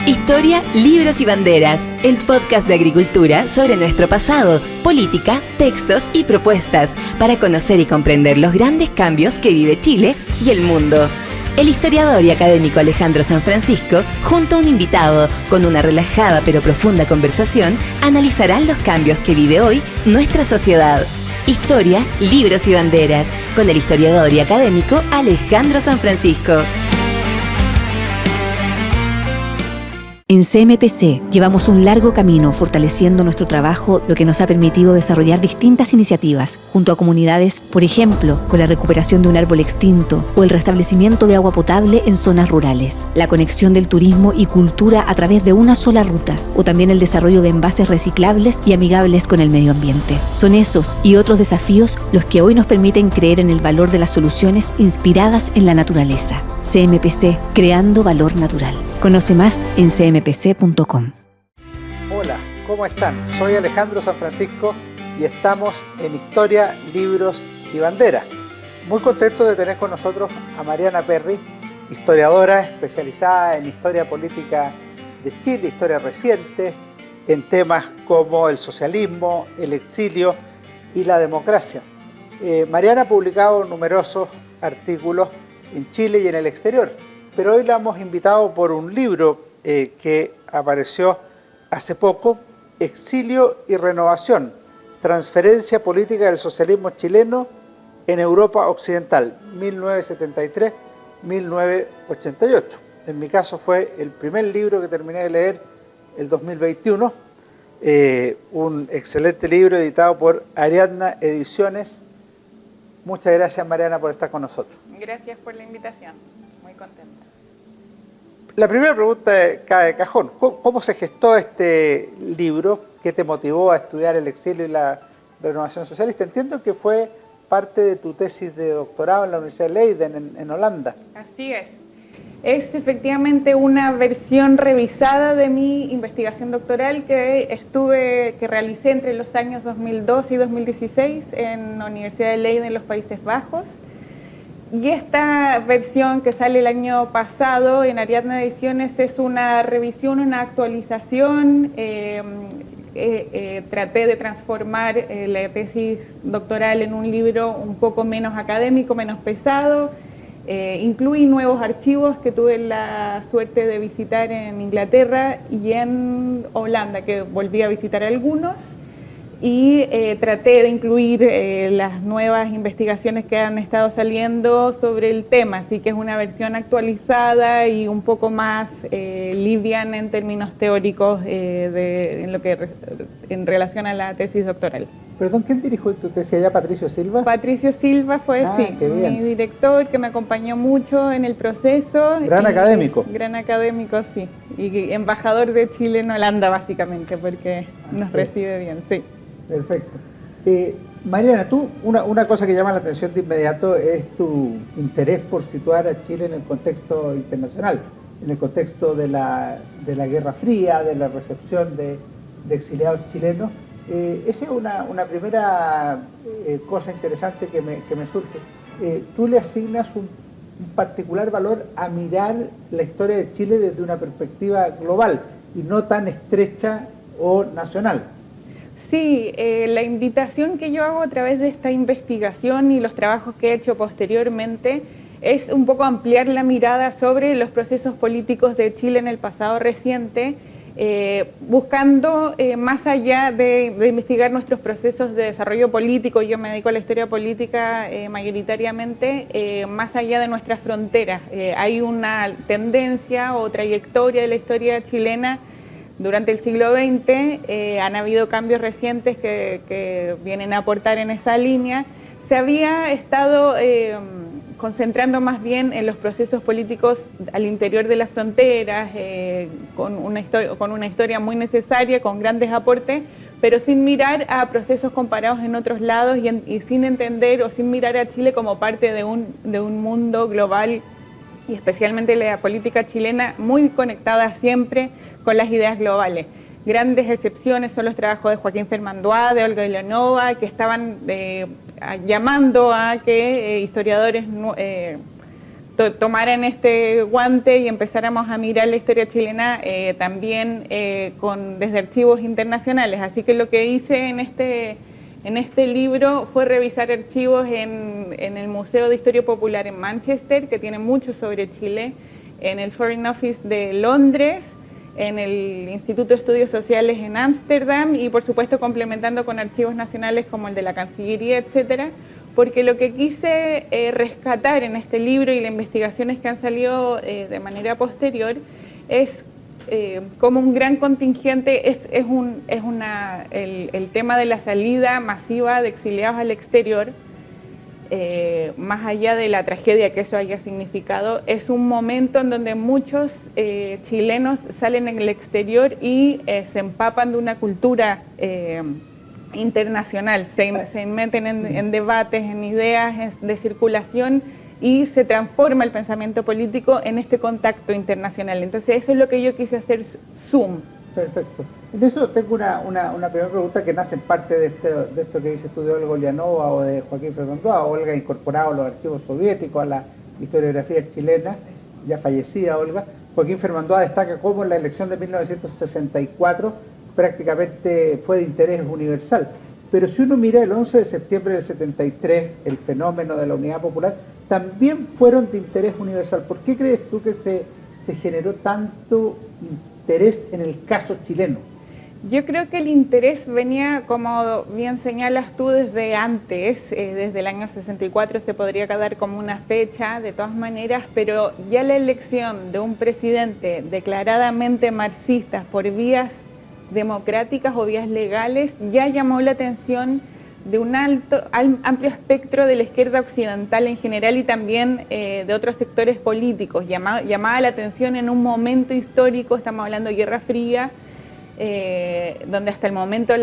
Historia, libros y banderas, el podcast de agricultura sobre nuestro pasado, política, textos y propuestas para conocer y comprender los grandes cambios que vive Chile y el mundo. El historiador y académico Alejandro San Francisco, junto a un invitado, con una relajada pero profunda conversación, analizarán los cambios que vive hoy nuestra sociedad. Historia, libros y banderas, con el historiador y académico Alejandro San Francisco. En CMPC llevamos un largo camino fortaleciendo nuestro trabajo, lo que nos ha permitido desarrollar distintas iniciativas junto a comunidades, por ejemplo, con la recuperación de un árbol extinto o el restablecimiento de agua potable en zonas rurales, la conexión del turismo y cultura a través de una sola ruta, o también el desarrollo de envases reciclables y amigables con el medio ambiente. Son esos y otros desafíos los que hoy nos permiten creer en el valor de las soluciones inspiradas en la naturaleza. CMPC, creando valor natural. Conoce más en cmpc.com. Hola, ¿cómo están? Soy Alejandro San Francisco y estamos en Historia, Libros y Banderas. Muy contento de tener con nosotros a Mariana Perry, historiadora especializada en historia política de Chile, historia reciente, en temas como el socialismo, el exilio y la democracia. Mariana ha publicado numerosos artículos en Chile y en el exterior, pero hoy la hemos invitado por un libro que apareció hace poco, Exilio y Renovación, transferencia política del socialismo chileno en Europa Occidental, 1973-1988. En mi caso fue el primer libro que terminé de leer el 2021, un excelente libro editado por Ariadna Ediciones. Muchas gracias, Mariana, por estar con nosotros. Gracias por la invitación, muy contenta. La primera pregunta cae de cajón. ¿Cómo se gestó este libro? ¿Qué te motivó a estudiar el exilio y la renovación socialista? Entiendo que fue parte de tu tesis de doctorado en la Universidad de Leiden, en Holanda. Así es. Es efectivamente una versión revisada de mi investigación doctoral que realicé entre los años 2012 y 2016 en la Universidad de Leiden en los Países Bajos. Y esta versión que sale el año pasado en Ariadna Ediciones es una revisión, una actualización. Traté de transformar la tesis doctoral en un libro un poco menos académico, menos pesado. Incluí nuevos archivos que tuve la suerte de visitar en Inglaterra y en Holanda, que volví a visitar algunos. Y traté de incluir las nuevas investigaciones que han estado saliendo sobre el tema, así que es una versión actualizada y un poco más liviana en términos teóricos en relación a la tesis doctoral. Perdón, ¿quién dirigió tu tesis allá? ¿Patricio Silva? Patricio Silva fue, mi director, que me acompañó mucho en el proceso. Gran académico. Gran académico, sí. Y embajador de Chile en Holanda, básicamente, porque nos recibe bien, sí. Perfecto. Mariana, tú, una cosa que llama la atención de inmediato es tu interés por situar a Chile en el contexto internacional, en el contexto de la Guerra Fría, de la recepción de exiliados chilenos. Esa es una primera cosa interesante que me surge. Tú le asignas un particular valor a mirar la historia de Chile desde una perspectiva global y no tan estrecha o nacional. Sí, la invitación que yo hago a través de esta investigación y los trabajos que he hecho posteriormente es un poco ampliar la mirada sobre los procesos políticos de Chile en el pasado reciente, buscando más allá de investigar nuestros procesos de desarrollo político. Yo me dedico a la historia política mayoritariamente, más allá de nuestras fronteras. Hay una tendencia o trayectoria de la historia chilena durante el siglo XX, han habido cambios recientes que vienen a aportar en esa línea. Se había estado concentrando más bien en los procesos políticos al interior de las fronteras, con una historia muy necesaria, con grandes aportes, pero sin mirar a procesos comparados en otros lados y sin entender o sin mirar a Chile como parte de un mundo global, y especialmente la política chilena muy conectada siempre con las ideas globales. Grandes excepciones son los trabajos de Joaquín Fermandois, de Olga Ilanova, que estaban llamando a que historiadores tomaran este guante y empezáramos a mirar la historia chilena también desde archivos internacionales. Así que lo que hice en este libro fue revisar archivos en el Museo de Historia Popular en Manchester, que tiene mucho sobre Chile, en el Foreign Office de Londres, en el Instituto de Estudios Sociales en Ámsterdam y por supuesto complementando con archivos nacionales como el de la Cancillería, etcétera, porque lo que quise rescatar en este libro y las investigaciones que han salido de manera posterior es como un gran contingente, el tema de la salida masiva de exiliados al exterior, más allá de la tragedia que eso haya significado, es un momento en donde muchos chilenos salen en el exterior y se empapan de una cultura internacional, se meten en debates, en ideas de circulación y se transforma el pensamiento político en este contacto internacional. Entonces eso es lo que yo quise hacer zoom. Perfecto. En eso tengo una primera pregunta que nace en parte de esto que dices tú de Olga Ulianova o de Joaquín Fernández. Olga ha incorporado los archivos soviéticos a la historiografía chilena, ya fallecida Olga. Joaquín Fernández destaca cómo en la elección de 1964 prácticamente fue de interés universal. Pero si uno mira el 11 de septiembre del 73, el fenómeno de la Unidad Popular, también fueron de interés universal. ¿Por qué crees tú que se generó tanto interés en el caso chileno? Yo creo que el interés venía, como bien señalas tú, desde antes, desde el año 64 se podría quedar como una fecha, de todas maneras, pero ya la elección de un presidente declaradamente marxista por vías democráticas o vías legales ya llamó la atención de un amplio espectro de la izquierda occidental en general y también de otros sectores políticos. Llamaba la atención en un momento histórico, estamos hablando de Guerra Fría, donde hasta el momento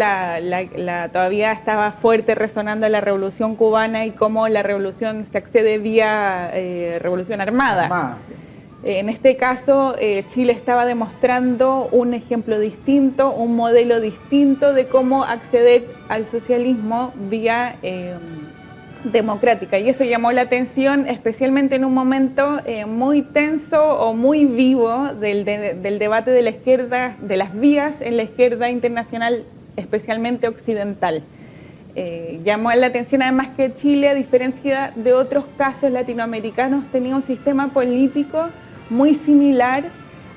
todavía estaba fuerte resonando la Revolución Cubana y cómo la revolución se accede vía revolución armada. En este caso, Chile estaba demostrando un ejemplo distinto, un modelo distinto de cómo acceder al socialismo vía democrática. Y eso llamó la atención, especialmente en un momento muy tenso o muy vivo del debate de la izquierda, de las vías en la izquierda internacional, especialmente occidental. Llamó la atención además que Chile, a diferencia de otros casos latinoamericanos, tenía un sistema político muy similar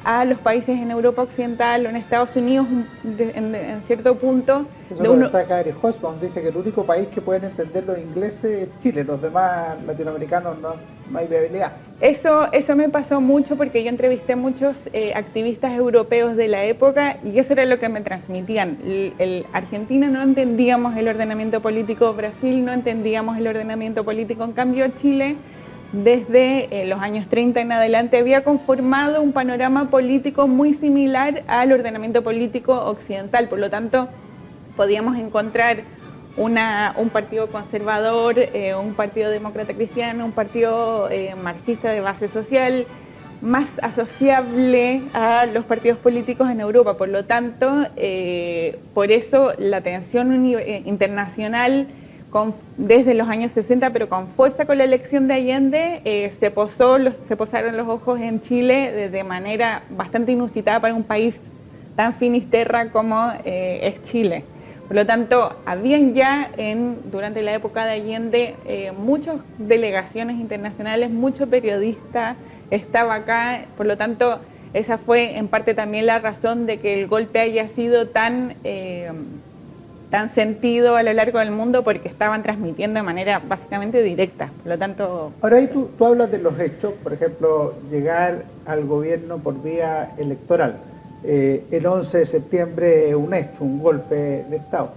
a los países en Europa Occidental o en Estados Unidos en cierto punto. Eso lo destaca Eric Hobsbawm, dice que el único país que pueden entender los ingleses es Chile, los demás latinoamericanos no hay viabilidad. Eso me pasó mucho porque yo entrevisté muchos activistas europeos de la época y eso era lo que me transmitían. Argentina no entendíamos el ordenamiento político, Brasil no entendíamos el ordenamiento político, en cambio Chile desde los años 30 en adelante había conformado un panorama político muy similar al ordenamiento político occidental, por lo tanto podíamos encontrar un partido conservador, un partido demócrata cristiano, un partido marxista de base social, más asociable a los partidos políticos en Europa. Por lo tanto, por eso la tensión internacional desde los años 60, pero con fuerza con la elección de Allende, se posaron los ojos en Chile de manera bastante inusitada para un país tan finisterra como es Chile. Por lo tanto, habían ya durante la época de Allende muchas delegaciones internacionales, muchos periodistas estaba acá, por lo tanto, esa fue en parte también la razón de que el golpe haya sido tan sentido a lo largo del mundo, porque estaban transmitiendo de manera básicamente directa. Por lo tanto... Ahora ahí tú hablas de los hechos, por ejemplo, llegar al gobierno por vía electoral. El 11 de septiembre es un hecho, un golpe de Estado.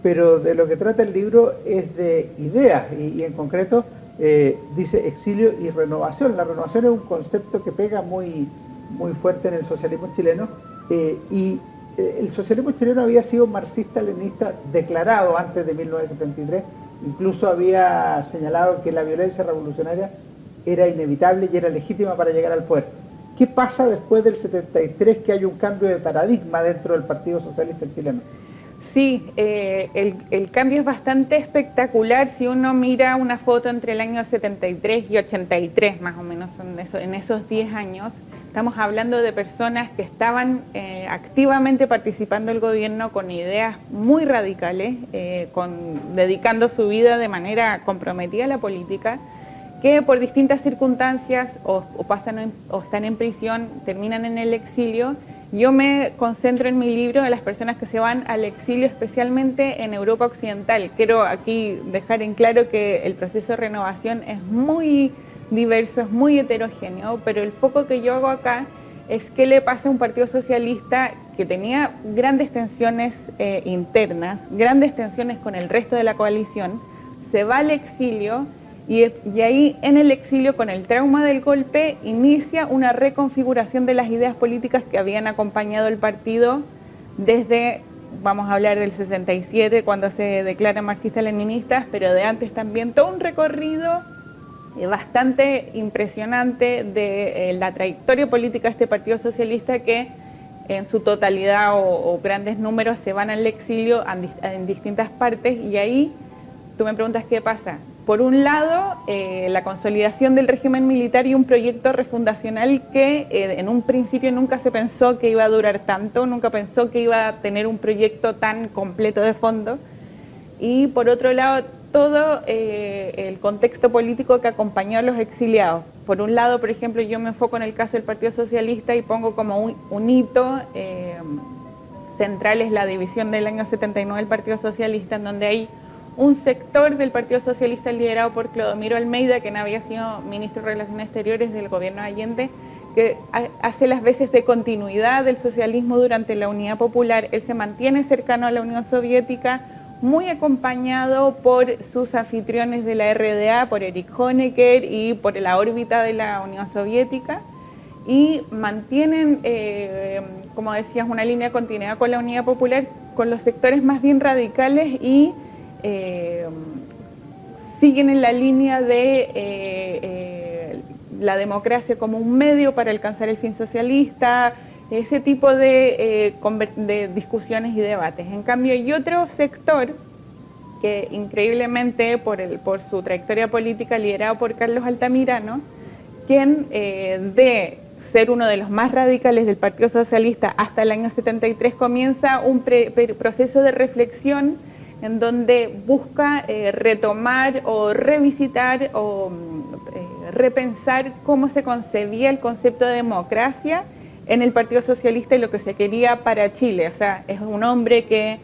Pero de lo que trata el libro es de ideas y en concreto dice exilio y renovación. La renovación es un concepto que pega muy fuerte en el socialismo chileno y el socialismo chileno había sido marxista-leninista declarado antes de 1973, incluso había señalado que la violencia revolucionaria era inevitable y era legítima para llegar al poder. ¿Qué pasa después del 73 que hay un cambio de paradigma dentro del Partido Socialista chileno? Sí, el cambio es bastante espectacular. Si uno mira una foto entre el año 73 y 83, más o menos, en esos 10 años, estamos hablando de personas que estaban activamente participando del gobierno con ideas muy radicales, dedicando su vida de manera comprometida a la política, que por distintas circunstancias o están en prisión, terminan en el exilio. Yo me concentro en mi libro en las personas que se van al exilio, especialmente en Europa Occidental. Quiero aquí dejar en claro que el proceso de renovación es muy diverso, es muy heterogéneo, pero el foco que yo hago acá es qué le pasa a un partido socialista que tenía grandes tensiones internas, grandes tensiones con el resto de la coalición, se va al exilio y ahí en el exilio, con el trauma del golpe, inicia una reconfiguración de las ideas políticas que habían acompañado el partido desde, vamos a hablar del 67, cuando se declaran marxistas-leninistas, pero de antes también, todo un recorrido bastante impresionante de la trayectoria política de este Partido Socialista, que en su totalidad o grandes números se van al exilio en distintas partes. Y ahí tú me preguntas qué pasa. Por un lado, la consolidación del régimen militar y un proyecto refundacional que en un principio nunca se pensó que iba a durar tanto, nunca pensó que iba a tener un proyecto tan completo de fondo. Y por otro lado, todo el contexto político que acompañó a los exiliados. Por un lado, por ejemplo, yo me enfoco en el caso del Partido Socialista y pongo como un hito central es la división del año 79 del Partido Socialista, en donde hay un sector del Partido Socialista liderado por Clodomiro Almeida, quien había sido ministro de Relaciones Exteriores del gobierno de Allende, que hace las veces de continuidad del socialismo durante la Unidad Popular. Él se mantiene cercano a la Unión Soviética, muy acompañado por sus anfitriones de la RDA, por Erich Honecker y por la órbita de la Unión Soviética, y mantienen, como decías, una línea de continuidad con la Unidad Popular, con los sectores más bien radicales, y siguen en la línea de la democracia como un medio para alcanzar el fin socialista, ese tipo de discusiones y debates. En cambio, hay otro sector que increíblemente por su trayectoria política, liderado por Carlos Altamirano, quien de ser uno de los más radicales del Partido Socialista hasta el año 73 comienza un proceso de reflexión en donde busca retomar o revisitar o repensar cómo se concebía el concepto de democracia en el Partido Socialista y lo que se quería para Chile. O sea, es un hombre que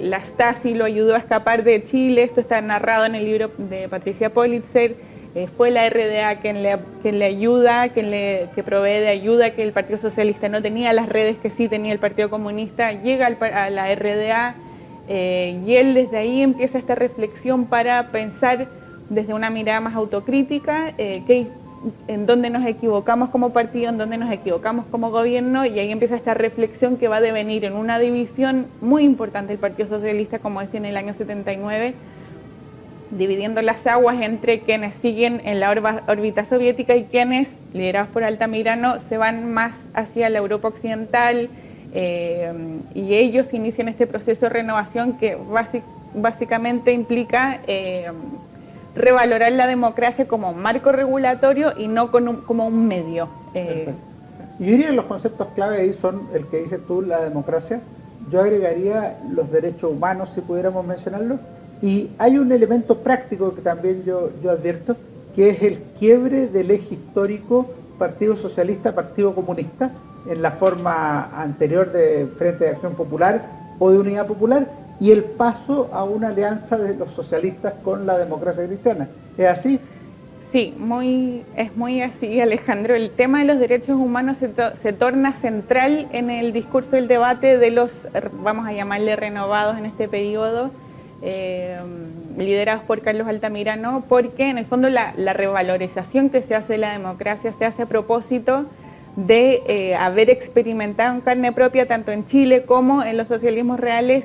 la Stasi lo ayudó a escapar de Chile. Esto está narrado en el libro de Patricia Politzer. Fue la RDA quien le ayuda, que provee de ayuda, que el Partido Socialista no tenía las redes que sí tenía el Partido Comunista. Llega a la RDA y él desde ahí empieza esta reflexión para pensar desde una mirada más autocrítica en dónde nos equivocamos como partido, en dónde nos equivocamos como gobierno, y ahí empieza esta reflexión que va a devenir en una división muy importante del Partido Socialista, como decía, en el año 79, dividiendo las aguas entre quienes siguen en la órbita soviética y quienes, liderados por Altamirano, se van más hacia la Europa Occidental, y ellos inician este proceso de renovación que básicamente implica revalorar la democracia como marco regulatorio y no como un medio. Yo diría que los conceptos clave ahí son el que dices tú, la democracia. Yo agregaría los derechos humanos, si pudiéramos mencionarlos. Y hay un elemento práctico que también yo advierto, que es el quiebre del eje histórico Partido Socialista, Partido Comunista, en la forma anterior de Frente de Acción Popular o de Unidad Popular, y el paso a una alianza de los socialistas con la democracia cristiana. ¿Es así? Sí, es muy así, Alejandro. El tema de los derechos humanos se torna central en el discurso del debate de los, vamos a llamarle renovados en este periodo, liderados por Carlos Altamirano, porque en el fondo la revalorización que se hace de la democracia se hace a propósito de haber experimentado en carne propia, tanto en Chile como en los socialismos reales,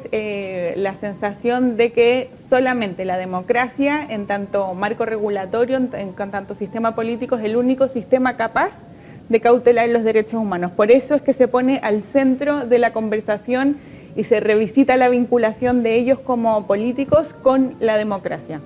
la sensación de que solamente la democracia, en tanto marco regulatorio, en tanto sistema político, es el único sistema capaz de cautelar los derechos humanos. Por eso es que se pone al centro de la conversación y se revisita la vinculación de ellos como políticos con la democracia.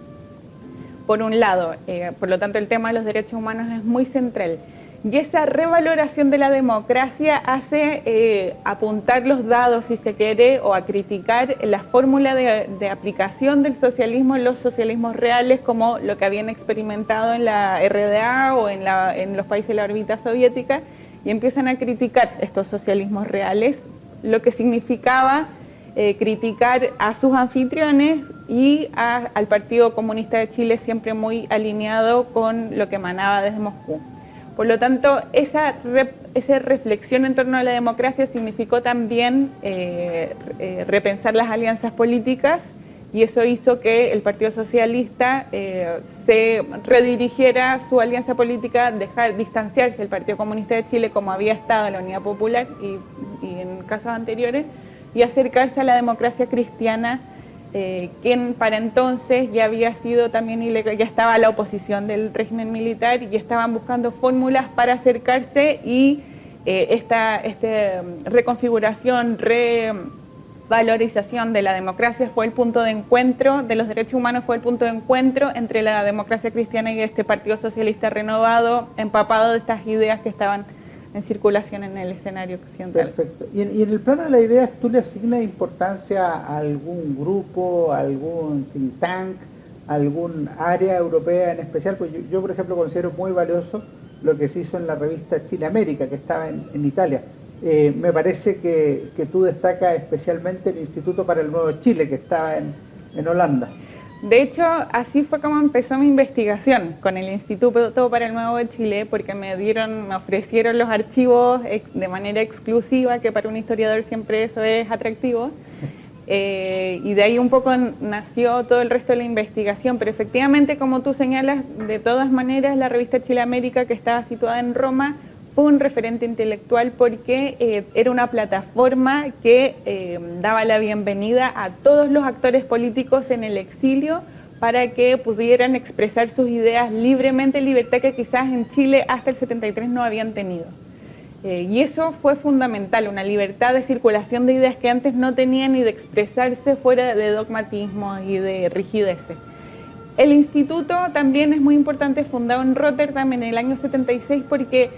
Por un lado, por lo tanto el tema de los derechos humanos es muy central. Y esa revaloración de la democracia hace apuntar los dados, si se quiere, o a criticar la fórmula de aplicación del socialismo en los socialismos reales, como lo que habían experimentado en la RDA o en los países de la órbita soviética, y empiezan a criticar estos socialismos reales, lo que significaba criticar a sus anfitriones y al Partido Comunista de Chile, siempre muy alineado con lo que emanaba desde Moscú. Por lo tanto, esa reflexión en torno a la democracia significó también repensar las alianzas políticas, y eso hizo que el Partido Socialista se redirigiera su alianza política, distanciarse del Partido Comunista de Chile, como había estado en la Unidad Popular y en casos anteriores, y acercarse a la democracia cristiana, quien para entonces ya había sido también ilegal, ya estaba a la oposición del régimen militar y estaban buscando fórmulas para acercarse, y esta reconfiguración, revalorización de la democracia fue el punto de encuentro, de los derechos humanos fue el punto de encuentro entre la democracia cristiana y este Partido Socialista renovado, empapado de estas ideas que estaban en circulación en el escenario occidental. Perfecto. Y en el plano de las ideas, ¿tú le asignas importancia a algún grupo, a algún think tank, a algún área europea en especial? Pues yo, por ejemplo, considero muy valioso lo que se hizo en la revista Chile América, que estaba en Italia. Me parece que tú destacas especialmente el Instituto para el Nuevo Chile, que estaba en Holanda. De hecho, así fue como empezó mi investigación con el Instituto para el Nuevo Chile, porque me ofrecieron los archivos de manera exclusiva, que para un historiador siempre eso es atractivo, y de ahí un poco nació todo el resto de la investigación. Pero efectivamente, como tú señalas, de todas maneras la revista Chile América, que estaba situada en Roma, fue un referente intelectual, porque era una plataforma que daba la bienvenida a todos los actores políticos en el exilio para que pudieran expresar sus ideas libremente, libertad que quizás en Chile hasta el 73 no habían tenido. Y eso fue fundamental, una libertad de circulación de ideas que antes no tenían, y de expresarse fuera de dogmatismos y de rigideces. El instituto también es muy importante, fundado en Rotterdam en el año 76, porque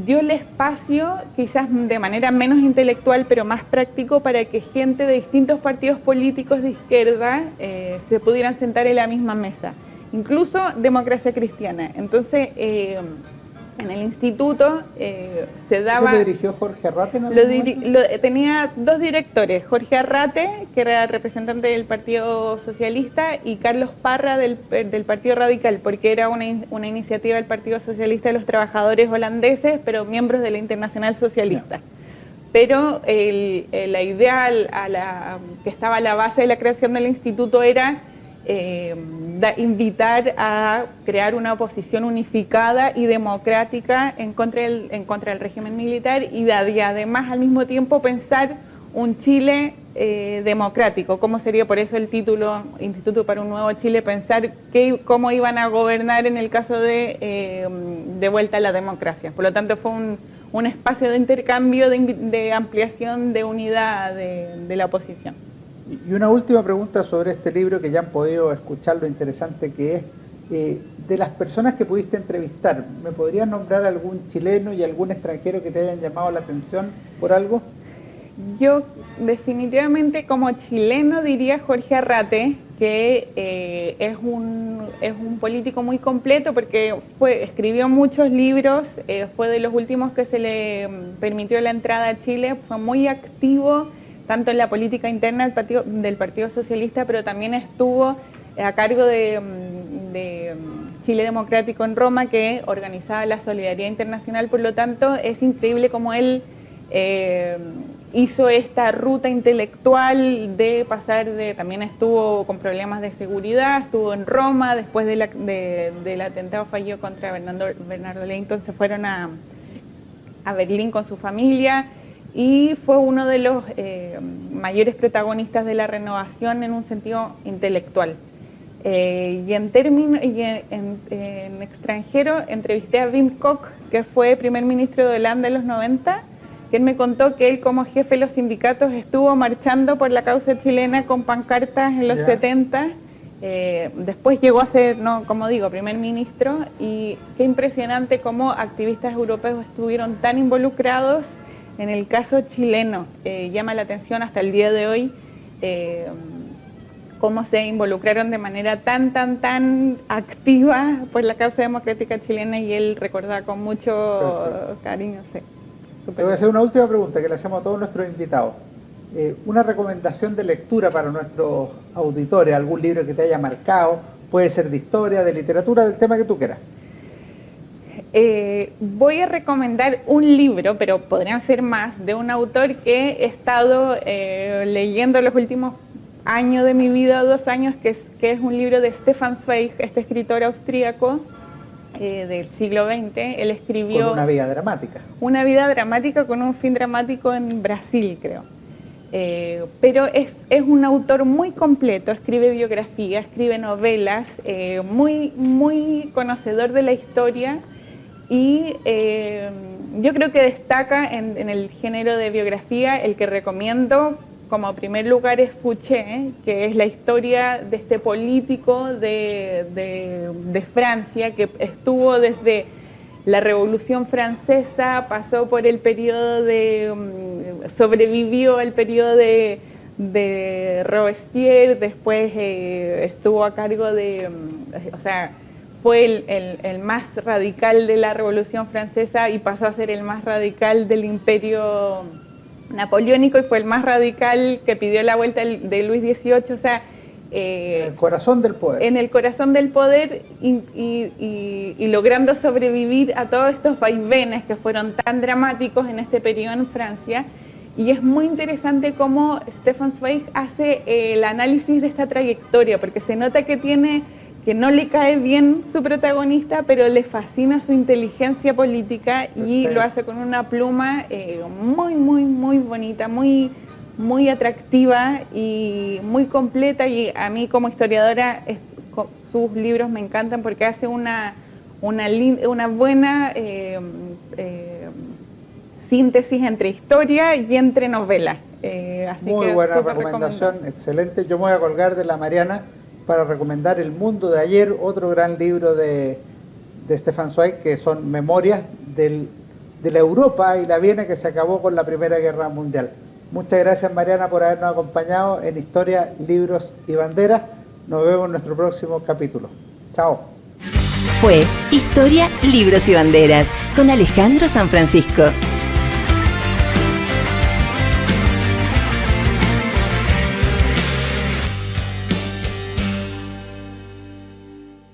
dio el espacio, quizás de manera menos intelectual, pero más práctico, para que gente de distintos partidos políticos de izquierda se pudieran sentar en la misma mesa, incluso democracia cristiana. Entonces, en el instituto se daba... ¿Eso lo dirigió Jorge Arrate? Tenía dos directores, Jorge Arrate, que era representante del Partido Socialista, y Carlos Parra del Partido Radical, porque era una iniciativa del Partido Socialista de los Trabajadores holandeses, pero miembros de la Internacional Socialista. Pero la idea que estaba a la base de la creación del instituto era invitar a crear una oposición unificada y democrática en contra del régimen militar, y además al mismo tiempo pensar un Chile democrático. ¿Cómo sería? Por eso el título Instituto para un Nuevo Chile, pensar cómo iban a gobernar en el caso de vuelta a la democracia. Por lo tanto, fue un espacio de intercambio, de ampliación, de unidad de la oposición. Y una última pregunta sobre este libro, que ya han podido escuchar lo interesante que es. De las personas que pudiste entrevistar, ¿me podrías nombrar algún chileno y algún extranjero que te hayan llamado la atención por algo? Yo definitivamente como chileno diría Jorge Arrate, que es un político muy completo, porque escribió muchos libros, fue de los últimos que se le permitió la entrada a Chile, fue muy activo tanto en la política interna del Partido Socialista, pero también estuvo a cargo de Chile Democrático en Roma, que organizaba la solidaridad internacional. Por lo tanto, es increíble cómo él hizo esta ruta intelectual de pasar también estuvo con problemas de seguridad, estuvo en Roma, después del atentado fallido contra Bernardo Leighton, se fueron a Berlín con su familia, y fue uno de los mayores protagonistas de la renovación en un sentido intelectual. Y en extranjero entrevisté a Wim Kok, que fue primer ministro de Holanda en los 90, que él me contó que él como jefe de los sindicatos estuvo marchando por la causa chilena con pancartas en los 70. Después llegó a ser, como digo, primer ministro, y qué impresionante cómo activistas europeos estuvieron tan involucrados en el caso chileno. Llama la atención hasta el día de hoy cómo se involucraron de manera tan activa por la causa democrática chilena, y él recordaba con mucho cariño. Sí. Te voy a hacer una última pregunta que le hacemos a todos nuestros invitados. Una recomendación de lectura para nuestros auditores, algún libro que te haya marcado, puede ser de historia, de literatura, del tema que tú quieras. Voy a recomendar un libro, pero podrían ser más, de un autor que he estado leyendo los últimos años de mi vida, 2 años, que es un libro de Stefan Zweig, este escritor austríaco del siglo XX. Él escribió... Con una vida dramática. Una vida dramática con un fin dramático en Brasil, creo. Pero es un autor muy completo, escribe biografía, escribe novelas, muy conocedor de la historia, y yo creo que destaca en el género de biografía. El que recomiendo como primer lugar es Fouché, que es la historia de este político de Francia, que estuvo desde la Revolución Francesa, pasó por el periodo sobrevivió al periodo de Robespierre, después estuvo a cargo fue el más radical de la Revolución Francesa y pasó a ser el más radical del Imperio Napoleónico, y fue el más radical que pidió la vuelta de Luis XVIII, en el corazón del poder. En el corazón del poder, y logrando sobrevivir a todos estos vaivenes que fueron tan dramáticos en este periodo en Francia. Y es muy interesante cómo Stefan Zweig hace el análisis de esta trayectoria, porque se nota que no le cae bien su protagonista, pero le fascina su inteligencia política. Perfecto. Y lo hace con una pluma muy bonita, muy atractiva y muy completa. Y a mí como historiadora sus libros me encantan porque hace una buena síntesis entre historia y entre novela. Muy buena recomendación, excelente. Yo me voy a colgar de la Mariana para recomendar El mundo de ayer, otro gran libro de Stefan Zweig, que son memorias de la Europa y la Viena que se acabó con la Primera Guerra Mundial. Muchas gracias, Mariana, por habernos acompañado en Historia, Libros y Banderas. Nos vemos en nuestro próximo capítulo. Chao. Fue Historia, Libros y Banderas con Alejandro San Francisco.